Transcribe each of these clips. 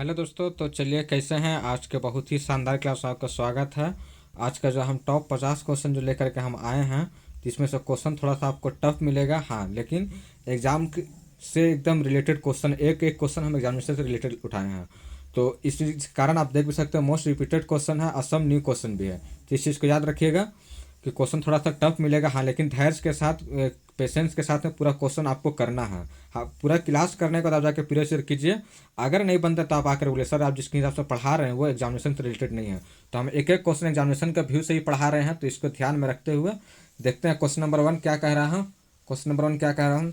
Hello दोस्तों, तो चलिए कैसे हैं। आज के बहुत ही शानदार क्लास में आपका स्वागत है। आज का जो हम टॉप 50 क्वेश्चन जो लेकर के हम आए हैं, जिसमें से क्वेश्चन थोड़ा सा आपको टफ मिलेगा, हाँ, लेकिन एग्ज़ाम से एकदम रिलेटेड क्वेश्चन, एक एक क्वेश्चन हम एग्जामिनेशन से रिलेटेड उठाए हैं। तो इस कारण आप देख भी सकते हैं मोस्ट रिपीटेड क्वेश्चन है और सब न्यू क्वेश्चन भी है। तो इस चीज़ को याद रखिएगा कि क्वेश्चन थोड़ा सा टफ मिलेगा, हाँ, लेकिन धैर्य के साथ, पेशेंस के साथ में पूरा क्वेश्चन आपको करना है। हाँ, पूरा क्लास करने के बाद आप जाकर प्रीवियस कीजिए। अगर नहीं बनता तो आप आकर बोले सर आप जिसके हिसाब से पढ़ा रहे हैं वो एग्जामिनेशन से रिलेटेड नहीं है। तो हम एक एक क्वेश्चन एग्जामिनेशन का व्यू से ही पढ़ा रहे हैं, तो इसको ध्यान में रखते हुए देखते हैं क्वेश्चन नंबर 1 क्या कह रहा हूँ। क्वेश्चन नंबर 1 क्या कह रहा हूँ।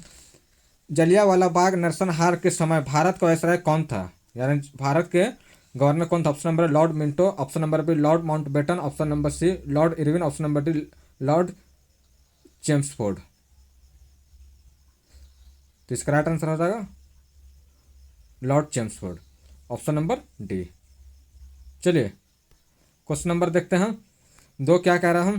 जलियांवाला बाग नरसंहार के समय भारत का वायसराय कौन था, यानी भारत के गवर्नर कौन था। Option number lord Minto, option number B lord Mountbatten, option number C lord Irwin, option number D lord Chelmsford. तो इसका राइट आंसर हो जाएगा lord Chelmsford, option number D. चलिए क्वेश्चन नंबर देखते हैं 2 क्या कह रहा हूं।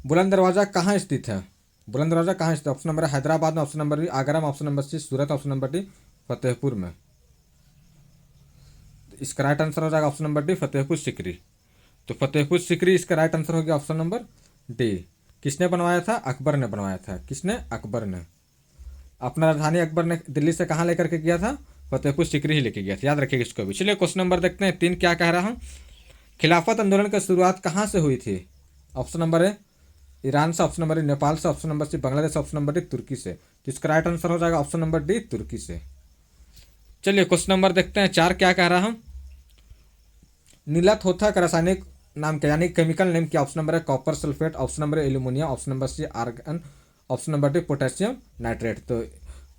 बुलंद दरवाजा कहाँ स्थित है। बुलंद दरवाजा कहाँ स्थित है। ऑप्शन नंबर हैदराबाद में, ऑप्शन नंबर बी आगरा में, ऑप्शन नंबर सी सूरत, ऑप्शन नंबर डी फतेहपुर में। इसका राइट आंसर हो जाएगा option number D Fatehpur Sikri. तो फतेहपुर सिकरी इसका राइट आंसर हो गया ऑप्शन नंबर डी। किसने बनवाया था, अकबर ने बनवाया था। किसने, अकबर ने। अपना राजधानी अकबर ने दिल्ली से कहाँ लेकर के गया था, फतेहपुर सिकरी ही लेके गया था, याद रखिएगा इसको भी। चलिए क्वेश्चन नंबर देखते हैं 3 क्या कह रहा हूँ। खिलाफत आंदोलन की शुरुआत कहाँ से हुई थी। ऑप्शन नंबर ए ईरान से, ऑप्शन नंबर ए नेपाल से, option number C Bangladesh, option number D तुर्की से। तो इसका राइट आंसर हो जाएगा ऑप्शन नंबर डी तुर्की से। चलिए क्वेश्चन नंबर देखते हैं 4 क्या कह रहा हूँ। नीलाथोथा का रासायनिक नाम क्या, यानी केमिकल नेम क्या। ऑप्शन नंबर है कॉपर सल्फेट, ऑप्शन नंबर है aluminium, option number C argon, option number D potassium nitrate. तो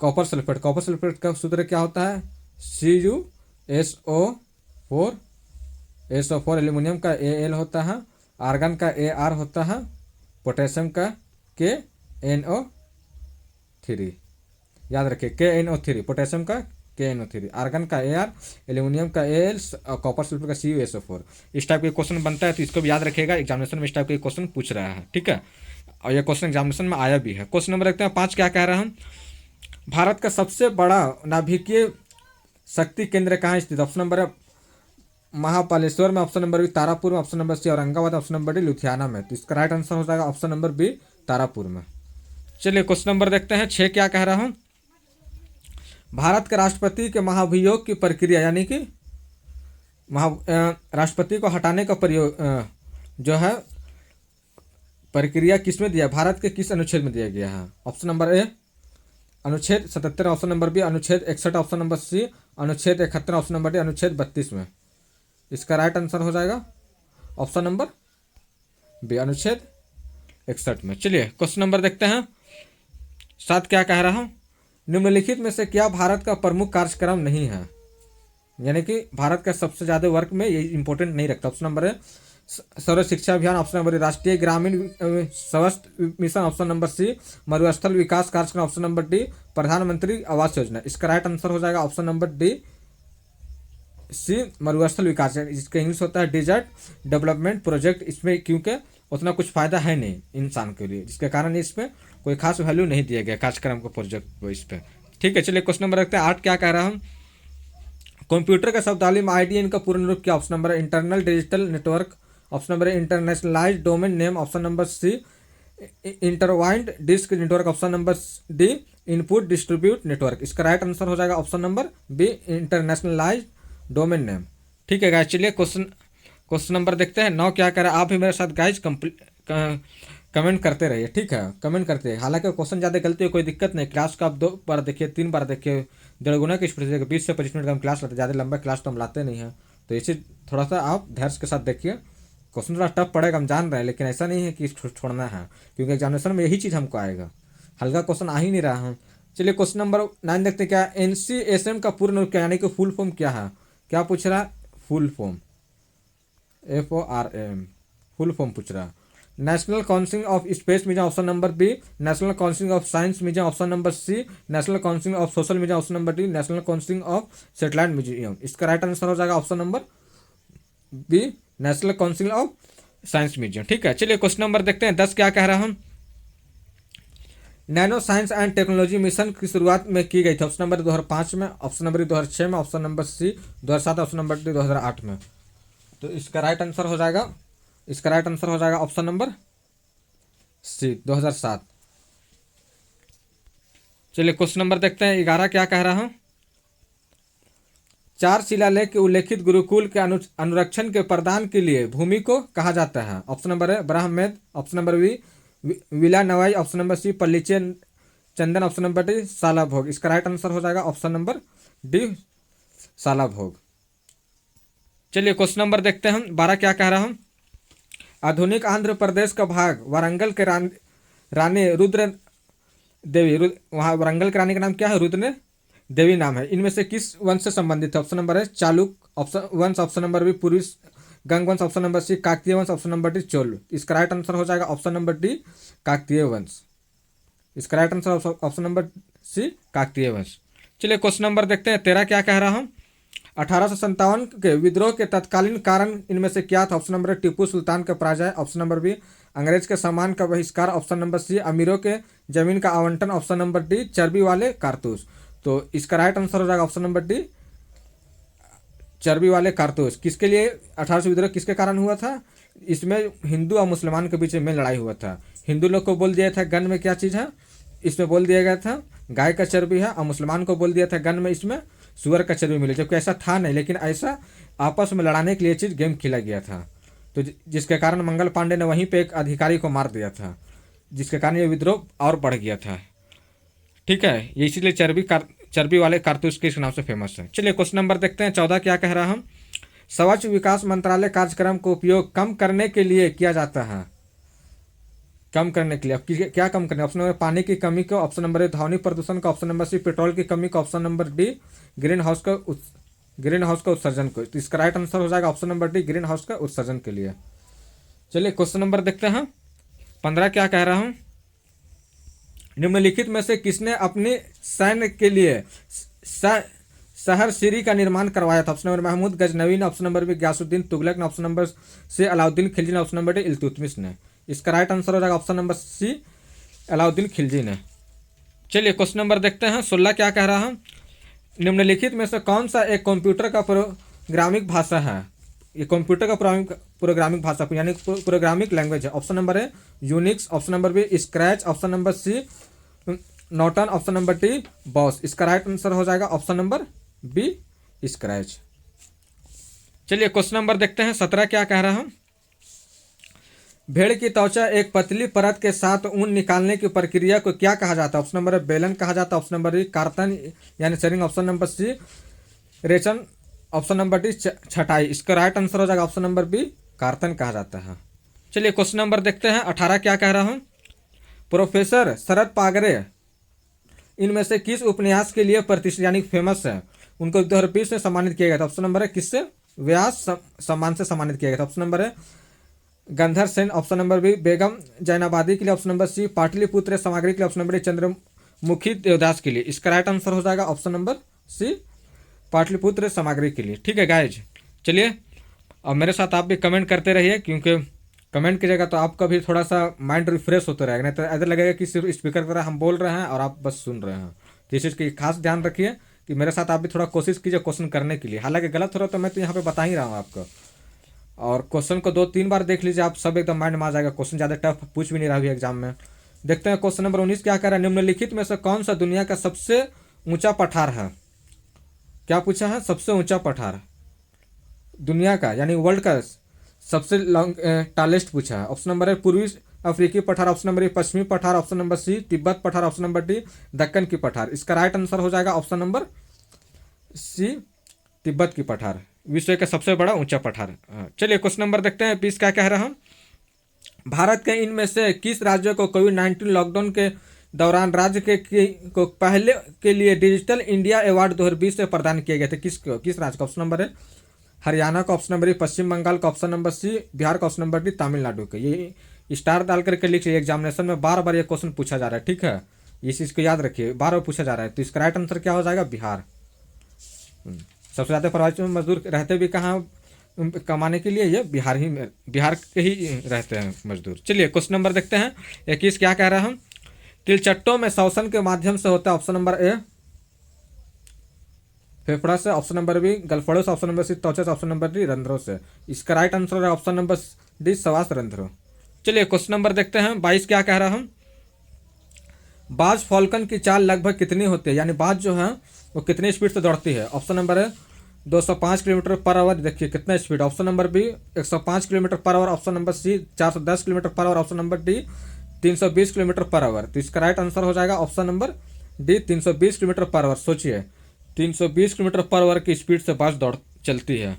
कॉपर सल्फेट, कॉपर सल्फेट का सूत्र क्या होता है, CuSO4, SO4, एल्यूमिनियम का Al होता है, आर्गन का Ar होता है, पोटेशियम का KNO3, याद रखिए KNO3, पोटेशियम का KNO3, आर्गन का Ar, एल्यूमिनियम का Al, कॉपर सल्फेट का CuSO4। इस टाइप के क्वेश्चन बनता है, तो इसको भी याद रखिएगा, एग्जामिनेशन में इस टाइप के क्वेश्चन पूछ रहा है, ठीक है। और ये क्वेश्चन एग्जामिनेशन में आया भी है। क्वेश्चन नंबर देखते हैं 5 क्या कह रहा हूँ। भारत का सबसे बड़ा नाभिकीय शक्ति केंद्र कहाँ स्थित। ऑप्शन नंबर है महापालेश्वर में, ऑप्शन नंबर बी तारापुर में, option number C Aurangabad, option number D Ludhiana में। तो इसका राइट आंसर हो जाएगा ऑप्शन नंबर बी तारापुर में। चलिए क्वेश्चन नंबर देखते हैं 6 क्या कह रहा हूँ। भारत के राष्ट्रपति के महाभियोग की प्रक्रिया, यानी कि राष्ट्रपति को हटाने का प्रयोग जो है प्रक्रिया किस में दिया, भारत के किस अनुच्छेद में दिया गया है। ऑप्शन नंबर ए अनुच्छेद 77, ऑप्शन नंबर बी अनुच्छेद 61, ऑप्शन नंबर सी अनुच्छेद 71, ऑप्शन नंबर डी अनुच्छेद 32 में। इसका राइट आंसर हो जाएगा ऑप्शन नंबर बी अनुच्छेद 61 में। चलिए क्वेश्चन नंबर देखते हैं 7 क्या कह रहा हूँ। निम्नलिखित में से क्या भारत का प्रमुख कार्यक्रम नहीं है, यानी कि भारत का सबसे ज़्यादा वर्क में ये इंपॉर्टेंट नहीं रखता। ऑप्शन नंबर है सर्व शिक्षा अभियान, ऑप्शन नंबर राष्ट्रीय ग्रामीण स्वास्थ्य मिशन, ऑप्शन नंबर सी मरुस्थल विकास कार्यक्रम, ऑप्शन नंबर डी प्रधानमंत्री आवास योजना। इसका राइट आंसर हो जाएगा ऑप्शन नंबर डी सी मरुस्थल विकास, जिसका इंग्लिश होता है डिजर्ट डेवलपमेंट प्रोजेक्ट। इसमें क्योंकि उतना कुछ फायदा है नहीं इंसान के लिए, जिसके कारण इसमें कोई खास वैल्यू नहीं दिया गया कार्यक्रम को, प्रोजेक्ट को इस पर, ठीक है। चलिए क्वेश्चन नंबर रखते हैं 8 क्या कह रहा हूँ। कंप्यूटर का शब्दावली में IDN का पूर्ण रूप क्या। ऑप्शन नंबर है internal digital network, option number है internationalised domain name, option number C intertwined disk network, option number D input distribute network. इसका राइट आंसर हो जाएगा option number B internationalised domain name, ठीक है गाइस। चलिए question number देखते हैं 9 क्या कह रहा है। आप भी मेरे साथ गाइस कमेंट करते रहिए, ठीक है, कमेंट करते हैं। हालांकि क्वेश्चन ज़्यादा गलती है कोई दिक्कत नहीं, क्लास को आप 2 बार देखिए, 3 बार देखिए, 1.5 गुना की स्पीड से 20 से 25 मिनट का हम क्लास लाते, ज़्यादा लंबा क्लास तो हम लाते नहीं हैं। तो इसे थोड़ा सा आप धैर्य के साथ देखिए। क्वेश्चन थोड़ा टफ पड़ेगा, हम जान रहे हैं, लेकिन ऐसा नहीं है कि छोड़ना है, क्योंकि एग्जामिनेशन में यही चीज़ हमको आएगा, हल्का क्वेश्चन आ ही नहीं रहा है। चलिए क्वेश्चन नंबर 9 देखते हैं क्या। NCSM का पूर्ण रूप क्या, यानी कि फुल फॉर्म क्या है, क्या पूछ रहा है, full form FORM, full form पूछ रहा है। National council of space museum, option number B national council of science museum, option number C national council of social museum, option number D national council of satellite museum. इसका right answer हो जाएगा option number B national council of science museum, ठीक है। चलिए question number देखते हैं 10 क्या कह रहा हूँ। Nano science and technology mission की शुरुआत में की गई थी? ऑप्शन नंबर 2005 में, ऑप्शन नंबर 2006 में, option number C 2007, option number D 2008 में। तो इसका राइट आंसर हो जाएगा, ऑप्शन नंबर सी 2007। चलिए क्वेश्चन नंबर देखते हैं 11 क्या कह रहा हूँ। 4 शिलालेख के उल्लेखित गुरुकुल के अनुरक्षण के प्रदान के लिए भूमि को कहा जाता है? ऑप्शन नंबर ए ब्रह्ममेध, ऑप्शन नंबर बी विला नवाई, ऑप्शन नंबर सी पल्लीचे चंदन, ऑप्शन नंबर डी साला भोग। इसका राइट आंसर हो जाएगा ऑप्शन नंबर डी साला भोग। चलिए क्वेश्चन नंबर देखते हैं हम 12 क्या कह रहा हूँ। आधुनिक आंध्र प्रदेश का भाग वारंगल के रानी रुद्र देवी, वहाँ वारंगल की रानी का नाम क्या है? रुद्र देवी नाम है। इनमें से किस वंश से संबंधित है? ऑप्शन नंबर है चालुक ऑप्शन वंश, ऑप्शन नंबर बी पूर्वी गंग वंश, ऑप्शन नंबर सी काकतीय वंश, ऑप्शन नंबर डी चोल। इसका राइट आंसर हो जाएगा ऑप्शन नंबर डी काकतीय वंश। इसका right answer option number C Kakatiya वंश। चलिए क्वेश्चन नंबर देखते हैं 13 क्या कह रहा हूँ। 1857 के विद्रोह के तत्कालीन कारण इनमें से क्या था? ऑप्शन नंबर टीपू सुल्तान का पराजय, ऑप्शन नंबर बी अंग्रेज के सामान का बहिष्कार, ऑप्शन नंबर सी अमीरों के जमीन का आवंटन, ऑप्शन नंबर डी चर्बी वाले कारतूस। तो इसका राइट आंसर हो जाएगा ऑप्शन नंबर डी चर्बी वाले कारतूस। किसके लिए 1800 विद्रोह किसके कारण हुआ था? इसमें हिंदू और मुसलमान के बीच में लड़ाई हुआ था। हिंदू लोग को बोल दिया था गन में क्या चीज़ है, इसमें बोल दिया गया था गाय का चर्बी है, और मुसलमान को बोल दिया था गन में इसमें सुअर का चर्बी मिले, जबकि ऐसा था नहीं, लेकिन ऐसा आपस में लड़ाने के लिए चीज़ गेम खेला गया था। तो जिसके कारण मंगल पांडे ने वहीं पे एक अधिकारी को मार दिया था, जिसके कारण ये विद्रोह और बढ़ गया था। ठीक है, ये इसीलिए चर्बी वाले कारतूस के नाम से फेमस है। चलिए क्वेश्चन नंबर देखते हैं 14 क्या कह रहा हम। स्वच्छ विकास मंत्रालय कार्यक्रम का उपयोग कम करने के लिए किया जाता है? कम करने के लिए क्या कम करने? ऑप्शन नंबर पानी की कमी को, ऑप्शन नंबर ए ध्वनि प्रदूषण का, ऑप्शन नंबर सी पेट्रोल की कमी का, option number D green house का उत्सर्जन को। तो इसका राइट आंसर हो जाएगा option number D green house का उत्सर्जन के लिए। चलिए क्वेश्चन नंबर देखते हैं 15 क्या कह रहा हूँ। निम्नलिखित में से किसने अपने सैन्य के लिए शहर सीरी का निर्माण करवाया था? ऑप्शन नंबर महमूद गजनवी ने, option number B Ghiyasuddin Tughlaq ने, option number C Alauddin Khilji ने, ऑप्शन नंबर डी इल्तुतमिश ने। इसका राइट आंसर हो जाएगा option number C Alauddin Khilji ने। चलिए क्वेश्चन नंबर देखते हैं 16 क्या कह रहा हूँ। निम्नलिखित में से कौन सा एक कंप्यूटर का प्रोग्रामिंग भाषा है? ये कंप्यूटर का प्रोग्रामिंग भाषा यानी प्रोग्रामिंग लैंग्वेज है। ऑप्शन नंबर है Unix, option number B Scratch, option number C Norton, option number D BOSS. इसका राइट आंसर हो जाएगा ऑप्शन नंबर बी स्क्रैच। चलिए क्वेश्चन नंबर देखते हैं 17 क्या कह रहा हूँ। भेड़ की त्वचा एक पतली परत के साथ ऊन निकालने की प्रक्रिया को क्या कहा जाता है? ऑप्शन नंबर ए बेलन कहा जाता है, ऑप्शन नंबर बी कार्तन यानी शेरिंग, ऑप्शन नंबर सी रेचन, ऑप्शन नंबर डी छटाई। इसका राइट आंसर हो जाएगा ऑप्शन नंबर बी कार्तन कहा जाता है। चलिए क्वेश्चन नंबर देखते हैं 18 क्या कह रहा हूँ। प्रोफेसर शरद पागरे इनमें से किस उपन्यास के लिए प्रतिष्ठित यानी फेमस है? उनको 2020 में सम्मानित किया गया था। ऑप्शन नंबर है किससे? व्यास सम्मान से सम्मानित किया गया था। ऑप्शन नंबर है गंधर सेन, ऑप्शन नंबर बी बेगम जैनाबादी के लिए, ऑप्शन नंबर सी पाटलिपुत्र सामग्री के लिए, option number D Chandramukhi Devdas के लिए। इसका राइट आंसर हो जाएगा ऑप्शन नंबर सी पाटलिपुत्र सामग्री के लिए। ठीक है गाइज, चलिए अब मेरे साथ आप भी कमेंट करते रहिए, क्योंकि कमेंट कीजिएगा तो आपका भी थोड़ा सा माइंड रिफ्रेश होता रहेगा, नहीं तो ऐसा लगेगा कि सिर्फ स्पीकर की तरह हम बोल रहे हैं और आप बस सुन रहे हैं। तो इस चीज़ की खास ध्यान रखिए कि मेरे साथ आप भी थोड़ा कोशिश कीजिए क्वेश्चन करने के लिए। हालांकि गलत हो रहा तो मैं तो यहाँ पे बता ही रहा हूँ आपको, और क्वेश्चन को 2-3 बार देख लीजिए, आप सब एकदम माइंड में आ जाएगा। क्वेश्चन ज़्यादा टफ पूछ भी नहीं रहा अभी एग्जाम में। देखते हैं क्वेश्चन नंबर 19 क्या कह रहा है। निम्नलिखित में से कौन सा दुनिया का सबसे ऊंचा पठार है? क्या पूछा है? सबसे ऊंचा पठार दुनिया का यानी वर्ल्ड का सबसे लॉन्ग टालेस्ट पूछा है। ऑप्शन नंबर है पूर्वी अफ्रीकी पठार, ऑप्शन नंबर ए पश्चिमी पठार, ऑप्शन नंबर सी तिब्बत पठार, ऑप्शन नंबर डी दक्कन की पठार। इसका राइट आंसर हो जाएगा ऑप्शन नंबर सी तिब्बत की पठार, विश्व का सबसे बड़ा ऊंचा पठार। चलिए क्वेश्चन नंबर देखते हैं 20 क्या कह रहा हूँ। भारत के इनमें से किस राज्य को कोविड-19 लॉकडाउन के दौरान राज्य को पहले के लिए डिजिटल इंडिया अवार्ड 2020 से प्रदान किया गया था? किस राज्य का? ऑप्शन नंबर है हरियाणा का, ऑप्शन नंबर ए पश्चिम बंगाल का, ऑप्शन नंबर सी बिहार का, ऑप्शन नंबर डी तमिलनाडु का। ये स्टार डाल करके लिख लीजिए, एग्जामिनेशन में बार बार ये क्वेश्चन पूछा जा रहा है। ठीक है, इस चीज़ को याद रखिए, बार बार पूछा जा रहा है। तो इसका राइट आंसर क्या हो जाएगा? बिहार। सबसे ज़्यादा प्रभावित मजदूर रहते भी कहाँ कमाने के लिए? ये बिहार के ही रहते हैं मजदूर। चलिए क्वेश्चन नंबर देखते हैं 21 क्या कह रहा हूँ। तिलचट्टों में श्वसन के माध्यम से होता है, ऑप्शन नंबर ए फेफड़ा से, ऑप्शन नंबर बी गलफड़ों से, ऑप्शन नंबर सी त्वचा से, ऑप्शन नंबर डी रंध्रों से। इसका राइट आंसर है ऑप्शन नंबर डी श्वास रंध्रों। चलिए क्वेश्चन नंबर देखते हैं 22 क्या कह रहा हूं। बाज फॉल्कन की चाल लगभग कितनी होती है, यानी बाज जो है वो कितनी स्पीड से दौड़ती है। ऑप्शन नंबर है 205 किलोमीटर पर आवर, देखिए कितना speed. Option number B 105 kilometre per hour, option number C 410 kilometre per hour, option number D 320 kilometre per hour. तो इसका राइट आंसर हो जाएगा option number D 320 kilometre per hour. सोचिए 320 kilometre per our की speed से बाज दौड़ चलती है,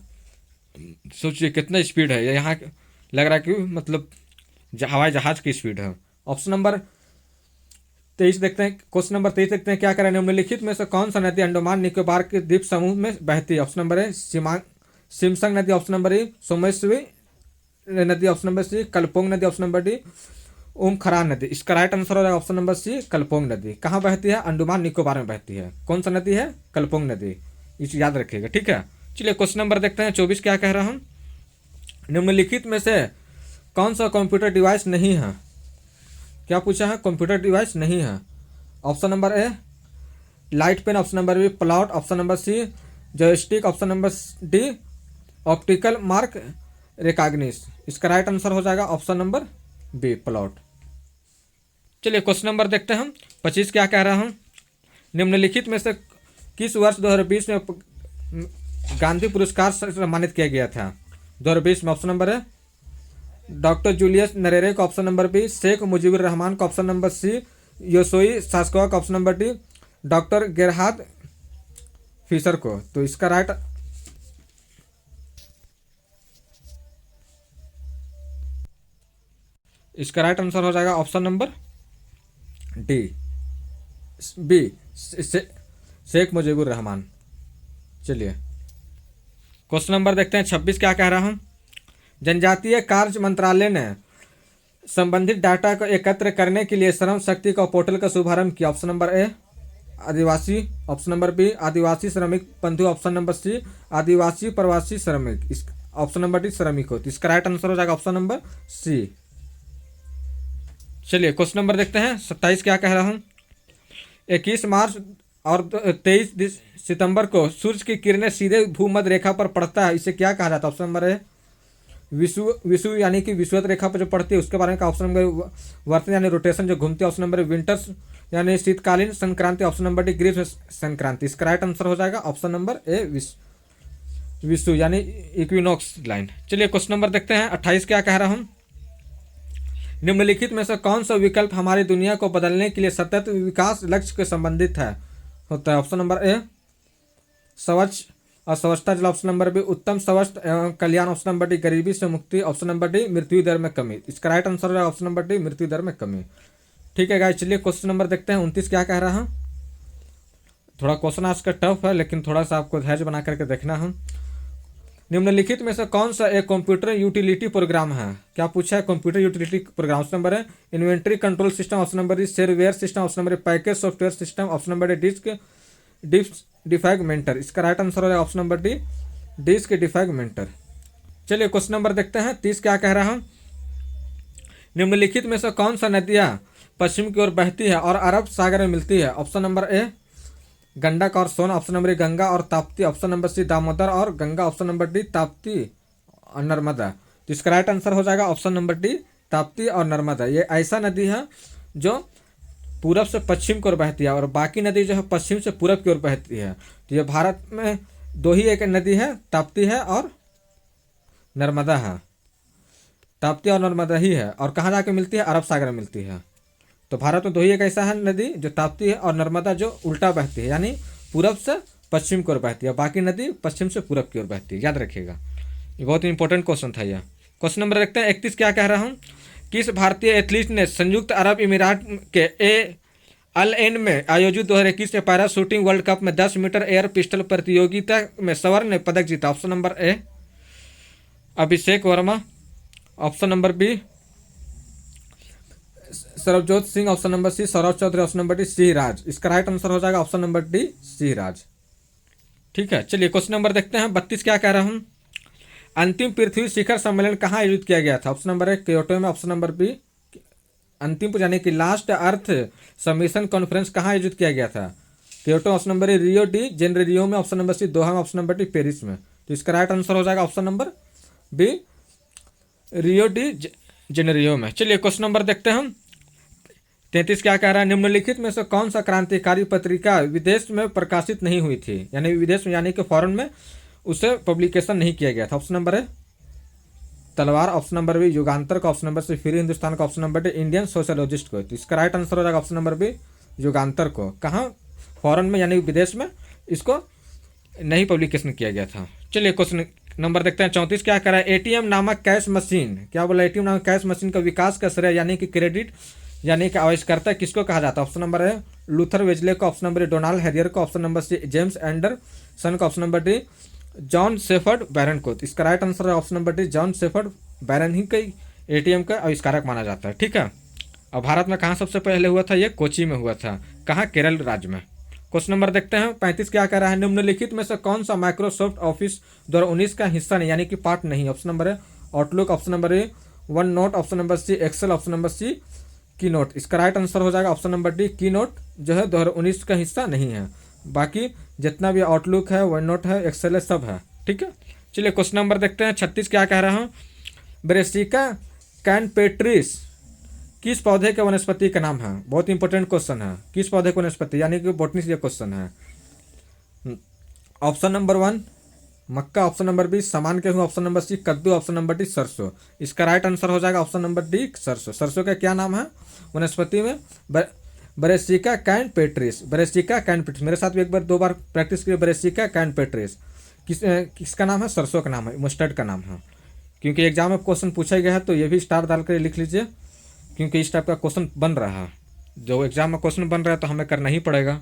सोचिए कितना स्पीड है। यहाँ लग रहा है कि मतलब हवाई जहाज की स्पीड है। ऑप्शन नंबर 23 देखते हैं, क्वेश्चन नंबर 23 देखते हैं क्या करें। निम्नलिखित में से कौन सा नदी अंडमान निकोबार के द्वीप समूह में बहती है। ऑप्शन नंबर ए सिमसंग नदी, ऑप्शन नंबर ए सोमेश्वरी नदी, ऑप्शन नंबर सी कलपोंग नदी, ऑप्शन नंबर डी ओमखरान नदी। इसका राइट आंसर हो जाएगा ऑप्शन नंबर सी कलपोंग नदी। कहाँ बहती है, अंडमान निकोबार में बहती है। कौन सा नदी है, कलपोंग नदी, इसे याद रखिएगा, ठीक है। चलिए क्वेश्चन नंबर देखते हैं 24 क्या कह रहा हूँ। निम्नलिखित में से कौन सा कंप्यूटर डिवाइस नहीं है, क्या पूछा है, कंप्यूटर डिवाइस नहीं है। Option number A light pen, option number B plot, option number C joystick, option number D optical mark recognition. इसका राइट आंसर हो जाएगा ऑप्शन नंबर बी प्लॉट। चलिए क्वेश्चन नंबर देखते हैं हम 25 क्या कह रहा हूँ। निम्नलिखित में से किस वर्ष 2020 में गांधी पुरस्कार से सम्मानित किया गया था। 2020 में ऑप्शन नंबर है डॉक्टर जूलियस नरेरे को, option number B Sheikh Mujibur Rahman को, ऑप्शन नंबर सी योसोई सास्कोवा को, option number D doctor Gerhard Fischer को। तो इसका राइट आंसर हो जाएगा option number D B Sheikh Mujibur Rahman. चलिए क्वेश्चन नंबर देखते हैं 26 क्या कह रहा हूं। जनजातीय कार्य मंत्रालय ने संबंधित डाटा को एकत्र करने के लिए श्रम शक्ति का पोर्टल का शुभारंभ किया। ऑप्शन नंबर ए आदिवासी, ऑप्शन नंबर बी आदिवासी श्रमिक बंधु, ऑप्शन नंबर सी आदिवासी प्रवासी श्रमिक, इस ऑप्शन नंबर डी श्रमिक हो। तो इसका राइट आंसर हो जाएगा ऑप्शन नंबर सी। चलिए क्वेश्चन नंबर देखते हैं 27 क्या कह रहा हूँ। 21 मार्च और 23 सितंबर को सूर्य की किरणें सीधे भूमध्य रेखा पर पड़ता है, इसे क्या कहा जाता है। ऑप्शन नंबर ए विषुव यानी कि विषुवत रेखा पर जो पड़ती है उसके बारे में का। ऑप्शन नंबर वर्तन यानी रोटेशन जो घूमती है, ऑप्शन नंबर विंटर्स यानी शीतकालीन संक्रांति, ऑप्शन नंबर डी ग्रीष्म संक्रांति। इसका राइट आंसर हो जाएगा ऑप्शन नंबर ए विषु यानी इक्विनॉक्स लाइन। चलिए क्वेश्चन नंबर देखते हैं 28 क्या कह रहा हूँ। निम्नलिखित में से कौन सा विकल्प हमारी दुनिया को बदलने के लिए सतत विकास लक्ष्य के संबंधित है होता है। ऑप्शन नंबर ए स्वच्छ और स्वच्छता जल, ऑप्शन नंबर बी उत्तम स्वास्थ्य एवं कल्याण, ऑप्शन नंबर डी गरीबी से मुक्ति, ऑप्शन नंबर डी मृत्यु दर में कमी। इसका राइट आंसर है ऑप्शन नंबर डी मृत्यु दर में कमी। ठीक है गाइस, चलिए क्वेश्चन नंबर देखते हैं 29 क्या कह रहा है। थोड़ा क्वेश्चन आज का टफ है लेकिन थोड़ा सा आपको धैर्य बना करके देखना है। निम्नलिखित में से कौन सा एक कंप्यूटर यूटिलिटी प्रोग्राम है, क्या पूछा है, computer utility program. Option number है inventory control system, option number D shareware system, option number package software system, option number D disk defragmenter. इसका राइट आंसर हो जाएगा option number D disk defragmenter. चलिए question number देखते हैं 30 क्या कह रहा हूँ। निम्नलिखित में से कौन सा नदियाँ पश्चिम की ओर बहती है और अरब सागर में मिलती है। ऑप्शन नंबर ए गंडक और सोन, ऑप्शन नंबर गंगा और Tapti, option number C Damodar और Ganga, option number D Tapti और नर्मदा। तो इसका राइट आंसर हो जाएगा ऑप्शन नंबर डी ताप्ती और नर्मदा। ये ऐसा नदी है जो पूरब से पश्चिम की ओर बहती है और बाकी नदी जो है पश्चिम से पूरब की ओर बहती है। तो ये भारत में दो ही एक नदी है, ताप्ती है और नर्मदा है। ताप्ती और नर्मदा ही है और कहाँ जाके मिलती है, अरब सागर में मिलती है। तो भारत में दो ही एक ऐसा है नदी जो ताप्ती है और नर्मदा जो उल्टा बहती है यानी पूरब से पश्चिम की ओर बहती है, बाकी नदी पश्चिम से पूरब की ओर बहती है, याद रखिएगा। ये बहुत इंपॉर्टेंट क्वेश्चन था। यह क्वेश्चन नंबर देखते हैं 31 क्या कह रहा हूँ। किस भारतीय एथलीट ने संयुक्त अरब अमीरात के अल एन में आयोजित 2021 में पैरा शूटिंग वर्ल्ड कप में 10 मीटर एयर पिस्टल प्रतियोगिता में स्वर्ण पदक जीता। Option number A Abhishek Verma, option number B Sarabjot Singh, option number C Saurabh Chaudhary, option number D Singhraj. इसका राइट आंसर हो जाएगा ऑप्शन नंबर डी सिंहराज। ठीक है, चलिए क्वेश्चन नंबर देखते हैं 32 क्या कह रहा हूँ। अंतिम पृथ्वी शिखर सम्मेलन कहाँ आयोजित किया गया था। ऑप्शन नंबर ए क्योटो में, ऑप्शन नंबर बी अंतिम यानी कि लास्ट अर्थ सबमिशन कॉन्फ्रेंस कहाँ आयोजित किया गया था? क्योटो ऑप्शन नंबर ए, रियो डी जेनेरियो में ऑप्शन नंबर सी, दोहा में ऑप्शन नंबर डी, पेरिस में। तो इसका राइट आंसर हो जाएगा option number B, Rio de Janeiro में। चलिए क्वेश्चन नंबर देखते हैं हम। 33 क्या कह रहा है? निम्नलिखित में से कौन सा क्रांतिकारी पत्रिका विदेश में प्रकाशित नहीं हुई थी? यानी विदेश में यानी कि फॉरेन में उसे पब्लिकेशन नहीं किया गया था। ऑप्शन नंबर है तलवार, ऑप्शन नंबर बी युगांतर का, option number C free Hindustan का, option number D Indian sociologist को। तो इसका राइट आंसर हो जाएगा ऑप्शन नंबर बी युगांतर को। कहाँ? फॉरेन में यानी विदेश में इसको नहीं पब्लिकेशन किया गया था। चलिए क्वेश्चन नंबर देखते हैं। 34 क्या कह रहा है? एटीएम नामक कैश मशीन, क्या बोला? एटीएम नामक कैश मशीन का विकास का श्रेय यानी कि क्रेडिट यानी कि आविष्कर्ता किसको कहा जाता है? ऑप्शन नंबर है लूथर वेजले का, ऑप्शन नंबर डोनाल्ड हैरियर का, option number C James Anderson का, option number D John Shepherd Barron को। तो इसका राइट आंसर है option number D John Shepherd Barron ही कई एटीएम का आविष्कारक माना जाता है। ठीक है। और भारत में कहाँ सबसे पहले हुआ था? ये कोची में हुआ था। कहाँ? केरल राज्य में। क्वेश्चन नंबर देखते हैं। 35 क्या कह रहा है? निम्नलिखित में से कौन सा माइक्रोसॉफ्ट ऑफिस 2019 का हिस्सा नहीं यानी कि पार्ट नहीं? ऑप्शन नंबर है Outlook, option number A OneNote, option number C Excel, option number C Keynote. इसका राइट आंसर हो जाएगा option number D Keynote जो है 2019 का हिस्सा नहीं है। बाकी जितना भी आउटलुक है, वन नोट है, एक्सेल है, सब है। ठीक है। चलिए क्वेश्चन नंबर देखते हैं। 36 क्या कह रहा हूँ? ब्रेसिका कैनपेट्रिस किस पौधे के वनस्पति का नाम है? बहुत इंपॉर्टेंट क्वेश्चन है। किस पौधे का वनस्पति यानी कि बोटनी से ये क्वेश्चन है। ऑप्शन नंबर 1 मक्का, ऑप्शन नंबर बी सामान गेहूं, ऑप्शन नंबर सी कद्दू, ऑप्शन नंबर डी सरसों। इसका राइट आंसर हो जाएगा ऑप्शन नंबर डी सरसों। सरसों का क्या नाम है वनस्पति में? ब्रेसिका कैनपेट्रिस। ब्रेसिका कैनपेट्रिस, मेरे साथ भी एक बार 2 बार प्रैक्टिस करिए। ब्रेसिका कैनपेट्रिस किसका नाम है? सरसों का नाम है, मस्टर्ड का नाम है। क्योंकि एग्जाम में क्वेश्चन पूछा गया है तो ये भी स्टार डाल कर लिख लीजिए, क्योंकि इस टाइप का क्वेश्चन बन रहा है। जो एग्जाम में क्वेश्चन बन रहा है तो हमें करना ही पड़ेगा।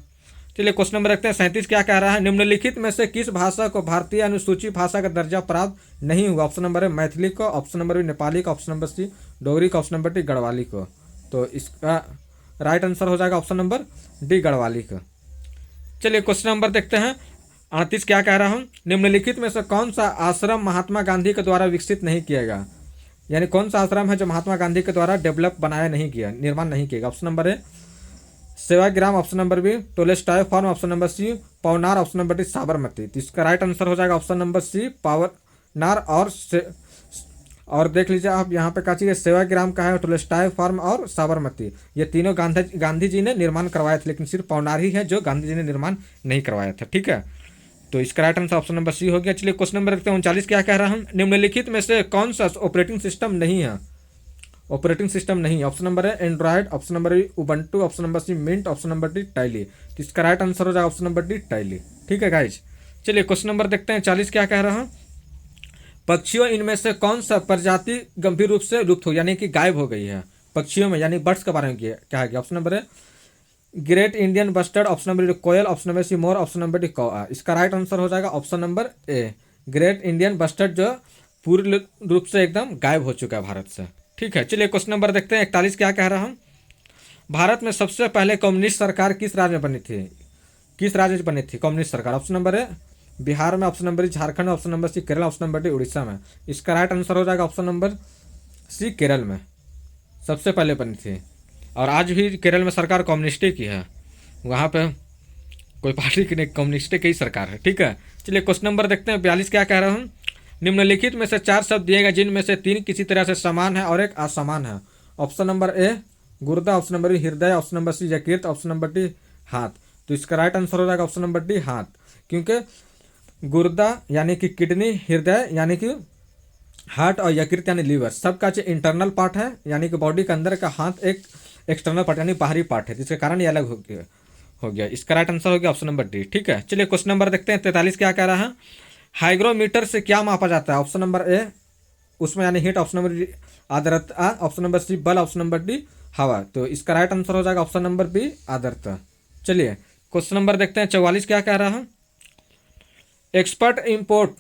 चलिए क्वेश्चन नंबर रखते हैं। 37 क्या कह रहा है? निम्नलिखित में से किस भाषा को भारतीय अनुसूची भाषा का दर्जा प्राप्त नहीं हुआ? ऑप्शन नंबर है मैथिली को, ऑप्शन नंबर बी नेपाली का, ऑप्शन नंबर सी डोगरी का, ऑप्शन नंबर डी गढ़वाली को। तो इसका राइट आंसर हो जाएगा ऑप्शन नंबर डी गढ़वाली का। चलिए क्वेश्चन नंबर देखते हैं। 38 क्या कह रहा हूँ? निम्नलिखित में से कौन सा आश्रम महात्मा गांधी के द्वारा विकसित नहीं किया गया? यानी कौन सा आश्रम है जो महात्मा गांधी के द्वारा डेवलप बनाया नहीं किया, निर्माण नहीं किया? ऑप्शन नंबर है Sevagram, option number B Tolstoy farm, option number C Paunar, option number D Sabarmati. तो इसका राइट आंसर हो जाएगा ऑप्शन नंबर सी पवनार और देख लीजिए आप यहाँ पे क्या चीज़ है, सेवाग्राम का है, टोलेस्टाय फार्म और साबरमती। ये तीनों गांधी जी ने निर्माण करवाए थे, लेकिन सिर्फ पवनार ही है जो गांधी जी ने निर्माण नहीं करवाया था। ठीक है। तो इसका right answer option number C हो गया। चलिए क्वेश्चन नंबर रखते हैं। 39 क्या कह रहा हूँ? निम्नलिखित में से कौन सा ऑपरेटिंग सिस्टम नहीं है? ऑपरेटिंग सिस्टम नहीं। ऑप्शन नंबर है Android, option number B Ubuntu, option number C Mint, option number D टाइली। तो इसका राइट आंसर हो जाएगा ऑप्शन नंबर डी टाइली। ठीक है गाइज। चलिए क्वेश्चन नंबर देखते हैं। 40 क्या कह रहा हूँ? पक्षियों इनमें से कौन सा प्रजाति गंभीर रूप से लुप्त हो यानी कि गायब हो गई है? पक्षियों में यानी बर्ड्स के बारे में क्या है? ऑप्शन नंबर है great Indian bustard, option number कोयल, ऑप्शन नंबर सी मोर, ऑप्शन नंबर डी कौआ। इसका राइट आंसर हो जाएगा option number A great Indian bustard जो पूर्ण रूप से एकदम गायब हो चुका है भारत से। ठीक है। चलिए क्वेश्चन नंबर देखते हैं। 41 क्या कह रहा हूँ? भारत में सबसे पहले कम्युनिस्ट सरकार किस राज्य में बनी थी? किस राज्य में बनी थी कम्युनिस्ट सरकार? ऑप्शन नंबर है बिहार में, option number Jharkhand, option number C Kerala, option number D Orissa में। इसका राइट आंसर हो जाएगा ऑप्शन नंबर सी केरल में सबसे पहले बनी थी। और आज भी केरल में सरकार कम्युनिस्ट की है, वहाँ पे कोई पार्टी की नहीं, कम्युनिस्ट की ही सरकार है। ठीक है। चलिए क्वेश्चन नंबर देखते हैं। 42 क्या कह रहा हूँ? निम्नलिखित में से 4 शब्द दिए गए जिनमें से 3 किसी तरह से समान है और एक असमान है। ऑप्शन नंबर ए गुर्दा, ऑप्शन नंबर बी हृदय, ऑप्शन नंबर सी यकृत, ऑप्शन नंबर डी हाथ। तो इसका राइट आंसर हो जाएगा ऑप्शन नंबर डी हाथ, क्योंकि गुर्दा यानी कि किडनी, हृदय यानी कि हार्ट और यकृत यानी लीवर सबका जो इंटरनल पार्ट है यानी कि बॉडी के अंदर का, हाथ एक एक्सटर्नल पार्ट यानी बाहरी पार्ट है, जिसके कारण ये अलग हो गया। इसका राइट आंसर हो गया ऑप्शन नंबर डी। ठीक है। चलिए क्वेश्चन नंबर देखते हैं। 43 क्या कह रहा है? हाइग्रोमीटर से क्या मापा जाता है? ऑप्शन नंबर ए उसमें यानी हीट, ऑप्शन नंबर डी आर्द्रता, ऑप्शन नंबर सी बल, ऑप्शन नंबर डी हवा। तो इसका राइट आंसर हो जाएगा ऑप्शन नंबर बी आर्द्रता। चलिए क्वेश्चन नंबर देखते हैं। 44 क्या कह रहा है? Expert import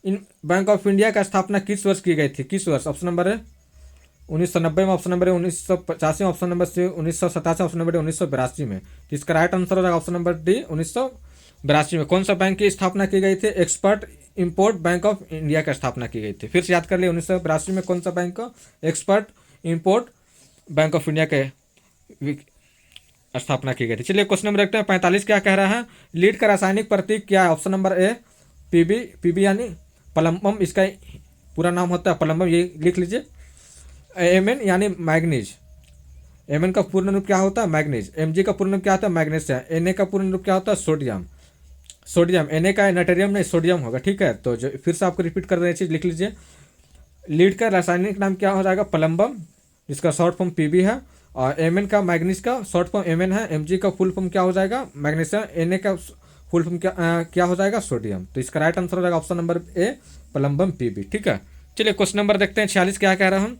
in bank of India का स्थापना किस वर्ष की गई थी? किस वर्ष? ऑप्शन नंबर है 1990 में, ऑप्शन नंबर है 1985 में, option number C 1987, option number D 1982 में। तो इसका राइट आंसर हो जाएगा ऑप्शन नंबर डी 1982 में। कौन सा बैंक की स्थापना की गई थी? Expert import bank of India की स्थापना की गई थी। फिर से याद कर लिए 1982 में कौन सा बैंक का? Expert import bank of India के स्थापना की गई थी। चलिए क्वेश्चन नंबर देखते हैं 45 क्या कह रहा है। लीड का रासायनिक प्रतीक क्या है? Option number A PB, PB यानी पलम्बम, इसका पूरा नाम होता है पलम्बम, ये लिख लीजिए। एमएन यानी मैग्नीज, एमएन का पूर्ण रूप क्या होता है? मैग्नीज। एमजी का पूर्ण रूप क्या होता है? मैग्नीशियम। एनए का पूर्ण रूप क्या होता है? सोडियम। सोडियम, एनए का नाइट्रियम नहीं सोडियम होगा, ठीक है। तो जो फिर से आपको रिपीट कर रहे चीज़ लिख लीजिए। लीड का रासायनिक नाम क्या हो जाएगा? पलम्बम, जिसका शॉर्ट फॉर्म पीबी है। और एमएन का मैग्नीज का शॉर्ट फॉर्म एमएन है। एमजी का फुल फॉर्म क्या हो जाएगा? मैग्नीशियम। एनए का फुल फॉर्म क्या हो जाएगा? सोडियम। तो इसका राइट आंसर हो जाएगा ऑप्शन नंबर ए पलम्बम पीबी, ठीक है। चलिए क्वेश्चन नंबर देखते हैं 46 क्या कह रहा हूँ।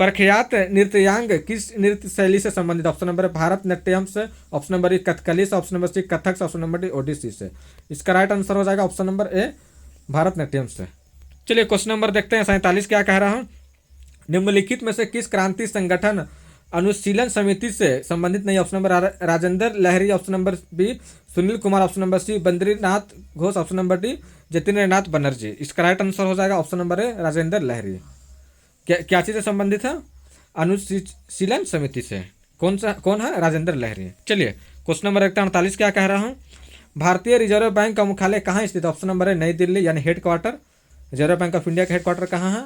प्रख्यात नृत्यांग किस नृत्य शैली से संबंधित? ऑप्शन नंबर भारतनाट्यम से, ऑप्शन नंबर ए कथकली से, ऑप्शन नंबर सी कथक से, ऑप्शन नंबर डी ओडिसी से। इसका राइट आंसर हो जाएगा ऑप्शन नंबर ए भारतनाट्यम से। चलिए क्वेश्चन नंबर देखते हैं 47 क्या कह रहा हूँ। निम्नलिखित में से किस क्रांति संगठन अनुशीलन समिति से संबंधित नहीं? Option number Rajendra Lahiri, option number B Sunil Kumar, option number C Badrinath Ghosh, option number D Jatindra Nath Banerjee. इसका राइट आंसर हो जाएगा option number A Rajendra Lahiri. क्या चीज़ से संबंधित है? अनुशीलन समिति से। कौन है? राजेंद्र लहरी। चलिए क्वेश्चन नंबर 48 क्या कह रहा हूँ। भारतीय रिजर्व बैंक का मुख्यालय कहाँ स्थित है? ऑप्शन नंबर है नई दिल्ली यानी headquarter. Reserve Bank of India का हेडक्वार्टर कहाँ है?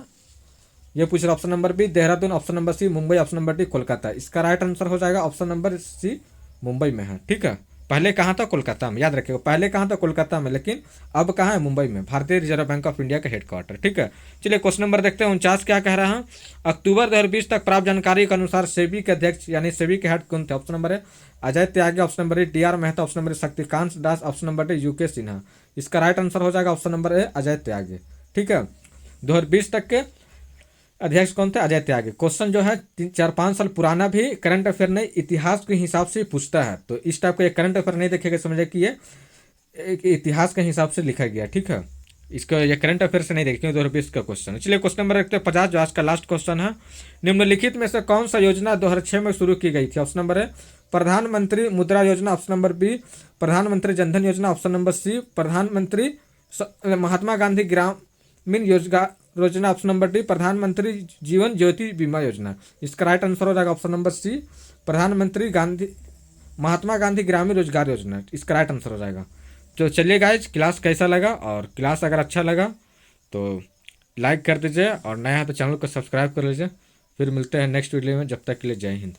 ये पूछ रहा। Option number B Dehradun, option number C Mumbai, option number D Kolkata. इसका राइट आंसर हो जाएगा ऑप्शन नंबर सी मुंबई में है, ठीक है। पहले कहाँ था? कोलकाता में, याद रखिएगा। पहले कहाँ था? कोलकाता में, लेकिन अब कहाँ है? मुंबई में, भारतीय रिजर्व बैंक ऑफ इंडिया का हेडक्वार्टर, ठीक है। चलिए क्वेश्चन नंबर देखते हैं 49 क्या कह रहा है। अक्टूबर 2020 तक प्राप्त जानकारी के अनुसार सेबी के अध्यक्ष यानी सेबी के हेड कौन थे? ऑप्शन नंबर है Ajay Tyagi, option number D R Mehta, option number Shaktikanta Das, option number D UK Sinha. इसका राइट आंसर हो जाएगा option number A Ajay Tyagi, ठीक है। 2020 तक के अध्यक्ष कौन थे? अजय त्यागी। क्वेश्चन जो है 4-5 साल पुराना भी करंट अफेयर नहीं, इतिहास के हिसाब से पूछता है। तो इस टाइप का एक करंट अफेयर नहीं देखेगा, समझे कि ये एक इतिहास के हिसाब से लिखा गया, ठीक है। इसका ये करंट अफेयर से नहीं देखेंगे, 2020 का क्वेश्चन है। चलिए क्वेश्चन नंबर 50 जो आज का लास्ट क्वेश्चन है। निम्नलिखित में से कौन सा योजना 2006 में शुरू की गई थी? ऑप्शन नंबर है प्रधानमंत्री मुद्रा योजना, ऑप्शन नंबर बी प्रधानमंत्री जनधन योजना, ऑप्शन नंबर सी प्रधानमंत्री Mahatma Gandhi Grameen Yojana, option number D प्रधानमंत्री जीवन ज्योति बीमा योजना। इसका राइट आंसर हो जाएगा ऑप्शन नंबर सी प्रधानमंत्री महात्मा गांधी ग्रामीण रोजगार योजना। इसका राइट आंसर हो जाएगा। तो चलिए गाइज, क्लास कैसा लगा? और क्लास अगर अच्छा लगा तो लाइक कर दीजिए, और नया है तो चैनल को सब्सक्राइब कर लीजिए। फिर मिलते हैं नेक्स्ट वीडियो में, जब तक के लिए जय हिंद।